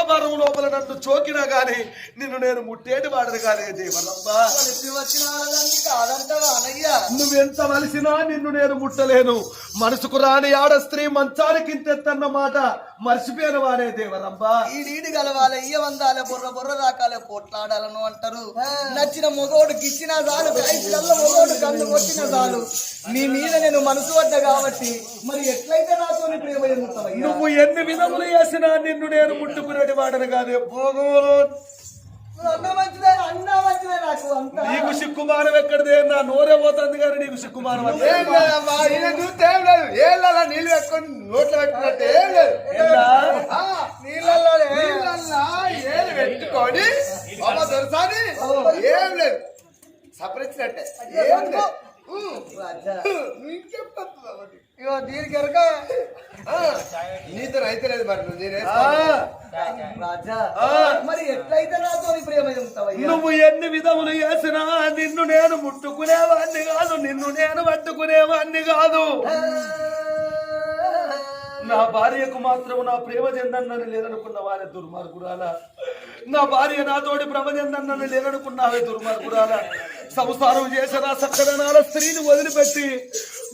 ద్వారబారం లోపల నన్ను చోకినా గాని నిన్ను నేను ముట్టేటి వాడను కానీ దేవరమ్మా. నువ్వెంత వలసినా నిన్ను నేను ముట్టలేను. మనసుకు రాని ఆడ స్త్రీ మంచానికి ఇంతెత్తన్న మాట మర్చిపోయిన వారే దేవరమ్మా. ఈ నీటి గలవాలే ఇయ్య వందాలే బుర్ర బుర్ర దాకాలే పోట్లాడాలను అంటారు. నచ్చిన మొగోడు గిచ్చిన చాలు, కైసిలల్ల మొగోడు కన్ను కొట్టిన చాలు. నీ మీద నేను మనసు పడ్డా కాబట్టి మరి ఎట్లయితే నాతో ప్రేమ ఎందుతావు? నువ్వు ఎన్ని విధములు చేసినా నిన్ను నేను ముట్టుకునేటి వాడను కాదే భోగములు. నీకు సిక్కుమానం ఎక్కడిదే? నా నోరే పోతుంది కానీ నీకు సిక్కుమానం నీళ్ళు పెట్టుకొని నోట్లో పెట్టుకున్నట్టు ఏం లేదు. నీళ్ళల్లో ఏళ్ళు పెట్టుకొని దొరసాని ఏం లేదు. సపరించినట్టే ఏం లేదు. దీనికి ఎరక నీతో అయితే లేదు. మరి రాజా మరి ఎట్లయితే నాతో ప్రేమ చెబుతావు? నువ్వు ఎన్ని విధములు చేసినా నిన్ను నేను ముట్టుకునేవాడిని కాదు, నిన్ను నేను పట్టుకునేవాడిని కాదు. నా భార్యకు మాత్రం నా ప్రేమ చెందన్నని లేదనుకున్న వారే దుర్మార్గురాల. నా భార్య నాతోటి ప్రేమ చెందన్నని లేదనుకున్నావే దుర్మార్గురాల. సంసారం చేసిన సక్కదనాల స్త్రీని వదిలిపెట్టి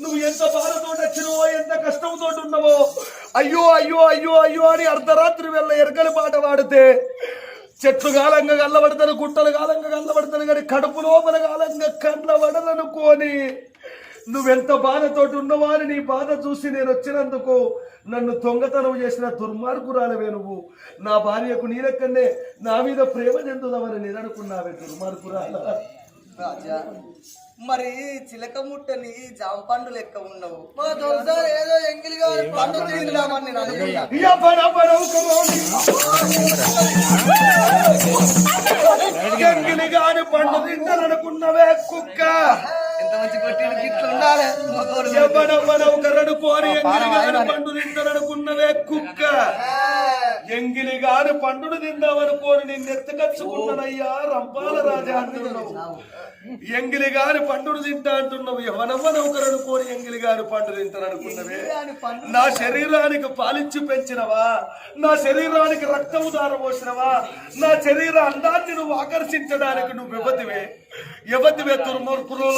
నువ్వు ఎంత బాధతో వచ్చినవో, ఎంత కష్టంతో ఉన్నావో, అయ్యో అయ్యో అయ్యో అయ్యో అని అర్ధరాత్రి వెళ్ళ ఎరకలి పాట పాడితే చెట్లు గాలంగా గల్లబడతాను, గుట్టలు గాలంగా గల్లబడతాను, కానీ కడుపు లోపల గాలంగా కండ్ల వడలనుకోని నువ్వెంత బాధతోటి ఉన్నవా అని నీ బాధ చూసి నేను వచ్చినందుకు నన్ను దొంగతనం చేసిన దుర్మార్గురాలవే నువ్వు. నా భార్యకు నీ లెక్కనే నా మీద ప్రేమ చెందుదామని నేను అనుకున్నావే దుర్మార్గురాల. రాజా మరి చిలక ముట్టని జాంపండు లెక్క ఉన్నావు. ఏదో ఎంగిలిగా పండు తిందామని నేను అనుకున్నా. ఎంగిలిగాని పండు తింటాననుకున్నవే కుక్క. ఎంత మంచి కొట్టిన గిట్లు ఉండాలి. ఎవడెవడొకరనుకోని ఎంగిలిగాని పండు తింటాననుకున్నవే కుక్క. ఎంగిలిగాని పండును తిందామనుకోని నిన్ను ఎత్తుకచ్చుకున్నానయ్యా రంపాల రాజా అంటున్నావు. ఎంగిలిగాని పండును తింటా అంటున్నావు. ఎవనవ్వనొకరనుకోని ఎంగిలిగాని పండు తింటాననుకున్నవే. నా శరీరానికి పాలిచ్చి పెంచినవా, నా శరీరానికి రక్తము దారపోసినవా, నా శరీర అందాన్ని నువ్వు ఆకర్షించడానికి నువ్వు యువతివే దుర్మార్గులు.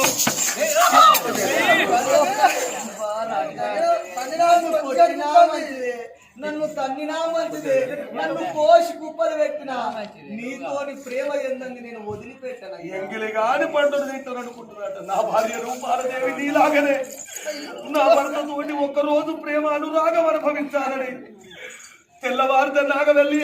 నన్ను తన్నినా మంచిదే, నన్ను పోసి కుప్పలు పెట్టినా నీతోని ప్రేమ ఎందని నేను వదిలిపెట్టాను. ఎంగిలిగాని పండును తింటాననుకుంటున్నాడు. నా భార్య రూపాలదేవి నీలాగనే నా భర్తతోటి ఒక్కరోజు ప్రేమ అనురాగం అనుభవించాలని తెల్లవారితే నాగ వెళ్ళి